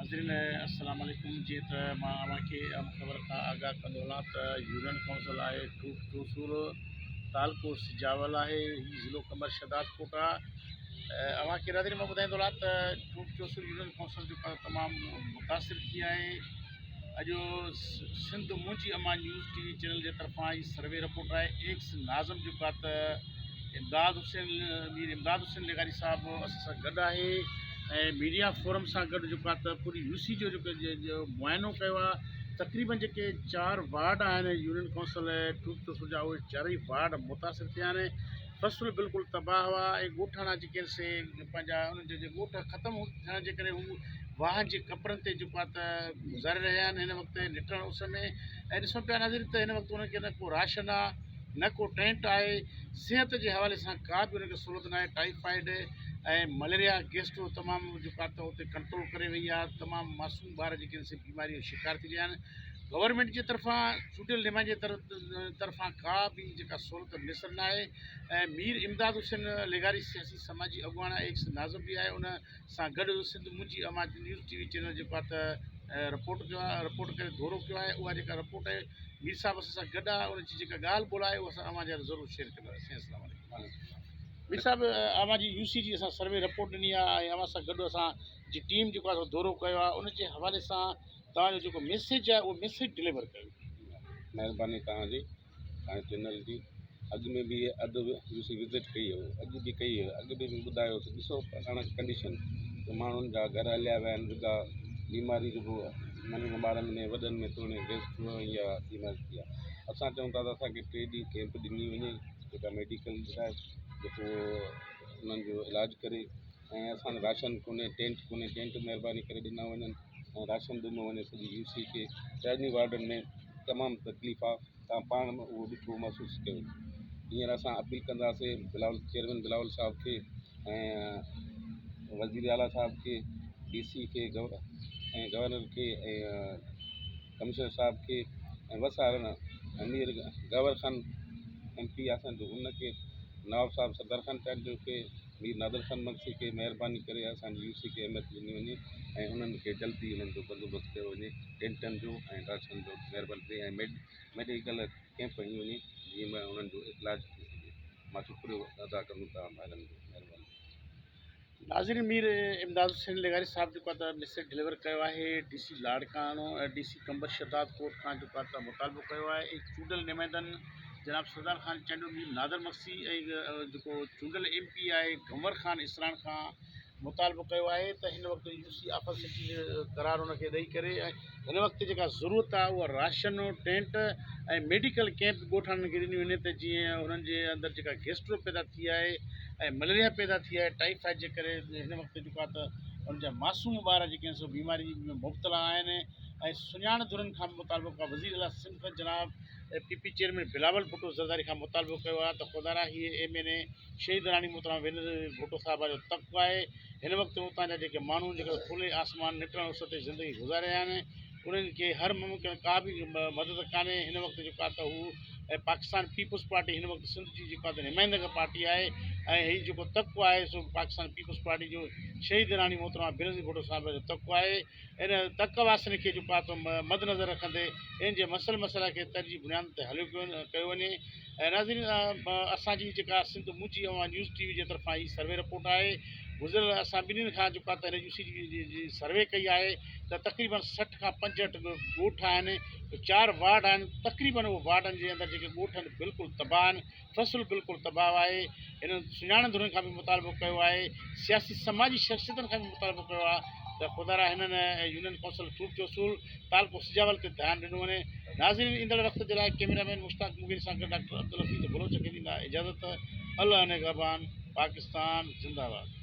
नाज़रीन अस्सलाम वालेकुम। जी त मां अव्हांखे ख़बर खां आगाह कंदो हलां त यूनियन काउंसिल आहे टूसूर तालको सिजावल आहे, ही ज़िलो कमर शदाद कोट आहे। अव्हांखे नाज़रीन मां ॿुधाईंदो हलां त टूसूर यूनियन काउंसिल जेका तमामु मुतासिर थी आहे। अॼु सिंध मुंहिंजी अमा न्यूज़ टीवी चैनल जे तरफ़ां ही सर्वे रिपोर्ट आहे। एक्स नाज़िम जेका त इमदाद हुसैन लेगारी साहिबु असां सां गॾु आहे ऐं मीडिया फोरम सां गॾु जेको आहे त पूरी यूसी जो जेको मुआइनो कयो आहे। तक़रीबन जेके 4 वार्ड आहिनि यूनियन काउंसिल टूसूर जा, उहे 4 ई वार्ड मुतासिर थिया आहिनि। फ़सुलु बिल्कुलु तबाह हुआ ऐं ॻोठाणा जेके आहिनि से पंहिंजा उन्हनि जे ॻोठ ख़तमु थियण जे करे हू वाहन जे कपिड़नि ते जेको आहे त गुज़ारे रहिया आहिनि हिन वक़्तु निटण उस में। ऐं ॾिसूं पिया नाज़रीन त हिन वक़्तु उन्हनि खे न को राशन आहे, न को टेंट आहे। सिहत जे हवाले सां का बि उनखे सहूलियत न आहे। टाइफाइड ऐं मलेरिया गैस्ट्रो तमामु जेको आहे त उते कंट्रोल करे वई आहे। तमामु मासूम ॿार जेके आहिनि से बीमारीअ जो शिकार थी विया आहिनि। गवर्नमेंट जे तरफ़ां चूंडियल नुमाइंदे जे तरफ़ां का बि जेका सहूलियत मुयसरु न आहे। ऐं मीर इमदाद हुसैन लेगारी सियासी समाजी अॻुवान एक्स नाज़िम बि आहे। उन सां गॾु सिंध मुंहिंजी अमा न्यूज़ टीवी चैनल जेको आहे त रिपोर्ट कयो आहे, रिपोर्ट करे दौरो कयो आहे। उहा जेका रिपोर्ट आहे मीर साहिब असां सां गॾु आहे। उनजी जेका ॻाल्हि ॿोल आहे उहा असां अव्हां जा ज़रूरु शेयर कंदासीं। अस्सलाम वालेकुम मीर साहिब, अव्हां जी यूसी जी असां सर्वे रिपोर्ट ॾिनी आहे ऐं अव्हां सां गॾु असांजी टीम जेको आहे दौरो कयो आहे। उनजे हवाले सां तव्हांजो जेको मैसेज आहे उहो मैसेज डिलीवर कयो। महिरबानी तव्हांजी, तव्हांजे चैनल जी। अॻु में बि अधु यूसी विज़िट कई हो, अॼु बि कई हो। अॻु बि ॿुधायो त ॾिसो पाण कंडीशन माण्हुनि जा घर हलिया विया आहिनि। जेका बीमारी जेको नंढनि ॿारनि में वॾनि में थोरी गैस्ट्रो या बीमारी थी आहे। असां चऊं था त असांखे 3 ॾींहं कैंप ॾिनी वञे, जेका मेडिकल आहे जेको उन्हनि जो इलाजु करे। ऐं असांजो राशन कोन्हे, टेंट कोन्हे, टेंट महिरबानी करे ॾिना वञनि ऐं राशन ॾिनो वञे सॼी यूसी खे। 4 वार्डनि में तमामु तकलीफ़ आहे, तव्हां पाण उहो ॾिठो महसूसु कयो। हींअर असां अपील कंदासीं चेयरमैन बिलावल साहिब खे ऐं वज़ीर आला साहिब खे, DC खे ऐं गवर्नर खे ऐं कमिश्नर साहिब खे ऐं वसारण अमीर गवर ख़ान MP असांजो उनखे, नवाब साहिब सदर ख़ान पंहिंजो खे, मीर नादिर ख़ान मक्सी खे महिरबानी करे असांजी यूसी खे अहमियत ॾिनी वञे ऐं उन्हनि खे जल्दी उन्हनि जो बंदोबस्तु कयो वञे, टेंटनि जो ऐं राशन जो महिरबानी करे। ऐं मेडिकल कैंप हणी वञे जीअं मां उन्हनि जो इलाजु थी सघे। मां शुक्रिया अदा कंदुमि तव्हां भाइरनि जो। महिरबानी। नाज़रीन, मीर इमदाद हुसैन लेगारी साहिबु जेको आहे त मैसेज डिलीवर कयो आहे। DC लाड़काणो ऐं DC कंबर शदाद कोट खां जेको आहे त मुतालबो कयो आहे। ऐं चूंडियल नुमाइंदनि जनाब सरदार ख़ान चंडू, मीर नादिर मक्सी ऐं जेको चूंडियल MP आहे गंवर ख़ान इसरान खां मुतालबो कयो आहे त हिन वक़्तु UC आफर सिटी करार हुनखे ॾेई करे ऐं हिन वक़्तु जेका ज़रूरत आहे उहा राशन, टेंट ऐं मेडिकल कैंप ॻोठाणनि खे ॾिनी वञे त जीअं उन्हनि जे अंदरि जेका गैस्ट्रो पैदा थी आहे ऐं मलेरिया पैदा थी आहे, टाइफाइड जे करे हिन वक़्तु जेको आहे त उन्हनि जा मासूम ॿार जेके आहिनि सो बीमारी में मुब्तला आहिनि। ऐं सुञाण धुरनि खां मुतालबो कयो आहे। वज़ीर आला सिंध जनाब PP चेयरमैन बिलावल भुट्टो ज़रदारी खां मुतालबो कयो आहे त ख़ुदारा हीअ MNA शहीद राणी मोहतरम वेनर भुट्टो साहिब जो तक़्वो आहे। हिन वक़्तु उतां जा जेके माण्हू जेके खुले आसमान निटण उस ते ज़िंदगी गुज़ारे रहिया आहिनि, उन्हनि खे हर मुमकिन का बि मदद कान्हे। हिन वक़्तु जेको आहे त हू पाकिस्तान पीपुल्स पार्टी हिन वक़्तु सिंध जी जेको आहे त नुमाइंदड़ पार्टी आहे ऐं हीउ जेको तक़्वो आहे सो पाकिस्तान पीपुल्स पार्टी जो शहीद राणी मोहतरम बेनज़ीर भुट्टो साहिब जो तक़्वो आहे। इन तक़्व वासियुनि खे जेको आहे त मदनज़र रखंदे इन जे मसइला खे तरजीह बुनियाद ते हलियो कयो वञे। ऐं नाज़रीन, असांजी जेका सिंध मुंहिंजी अवां न्यूज़ टीवी जे तरफ़ां ही सर्वे रिपोर्ट आहे। गुज़िरियल असां ॿिन्हिनि खां जेको आहे त हिन यूसी जी सर्वे कई आहे त तक़रीबन 60 खां 65 ॻोठ आहिनि, 4 वार्ड आहिनि। तक़रीबन उहो वार्डनि जे अंदरि जेके ॻोठ आहिनि बिल्कुलु तबाह आहिनि, फ़सुलु बिल्कुलु तबाह आहे। हिननि सुञाणंदड़नि खां बि मुतालबो कयो आहे, सियासी समाजी शख़्सियतनि खां बि मुतालबो कयो आहे त ख़ुदारा हिननि यूनियन काउंसिल टूसूर तालको सिजावल ते ध्यानु ॾिनो वञे। नाज़रीन, ईंदड़ वक़्त जे लाइ कैमरामैन मुश्ताक मुगीर सां गॾु डॉक्टर अब्दुल हफ़ीज़ बलोच खे ॾींदा इजाज़त। अल्लाह निगहबान। पाकिस्तान ज़िंदाबाद।